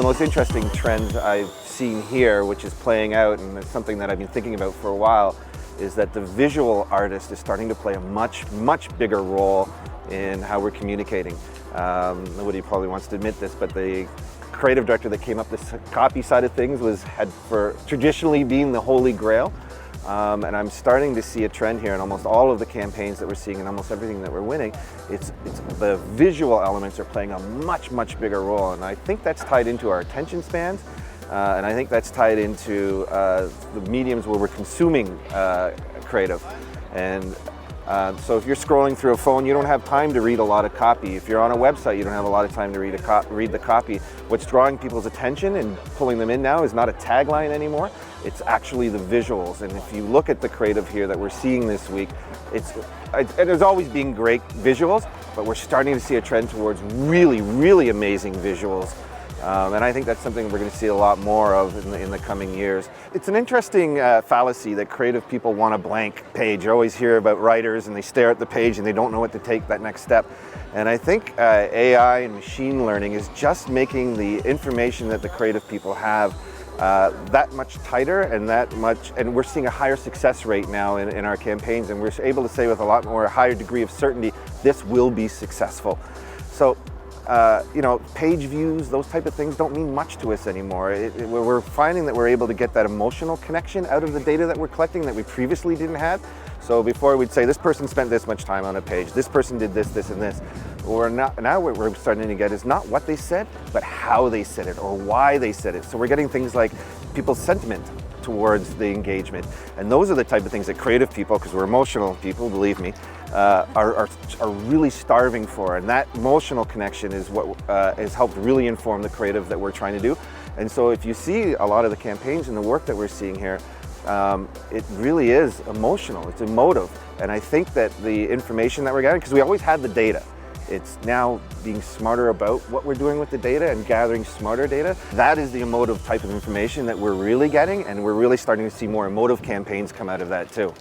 most interesting trends I've seen here, which is playing out, and it's something that I've been thinking about for a while, is that the visual artist is starting to play a much bigger role in how we're communicating. Nobody probably wants to admit this, but the creative director that came up this copy side of things had for traditionally been the holy grail. And I'm starting to see a trend here in almost all of the campaigns that we're seeing and almost everything that we're winning. It's the visual elements are playing a much bigger role, and I think that's tied into our attention spans, and I think that's tied into the mediums where we're consuming creative. And so if you're scrolling through a phone, you don't have time to read a lot of copy. If you're on a website, you don't have a lot of time to read the copy. What's drawing people's attention and pulling them in now is not a tagline anymore. It's actually the visuals. And if you look at the creative here that we're seeing this week, there's always been great visuals, but we're starting to see a trend towards really amazing visuals. And I think that's something we're going to see a lot more of in the coming years. It's an interesting fallacy that creative people want a blank page. You always hear about writers and they stare at the page and they don't know what to take that next step. And I think AI and machine learning is just making the information that the creative people have that much tighter and we're seeing a higher success rate now in our campaigns, and we're able to say with a lot more higher degree of certainty, this will be successful. So, page views, those type of things don't mean much to us anymore. We're finding that we're able to get that emotional connection out of the data that we're collecting that we previously didn't have. So before we'd say this person spent this much time on a page, this person did this, this, and this. Now what we're starting to get is not what they said, but how they said it or why they said it. So we're getting things like people's sentiment towards the engagement. And those are the type of things that creative people, because we're emotional people, believe me, are really starving for. And that emotional connection is what has helped really inform the creative that we're trying to do. And so if you see a lot of the campaigns and the work that we're seeing here, it really is emotional, it's emotive. And I think that the information that we're getting, because we always had the data, it's now being smarter about what we're doing with the data and gathering smarter data. That is the emotive type of information that we're really getting, and we're really starting to see more emotive campaigns come out of that too.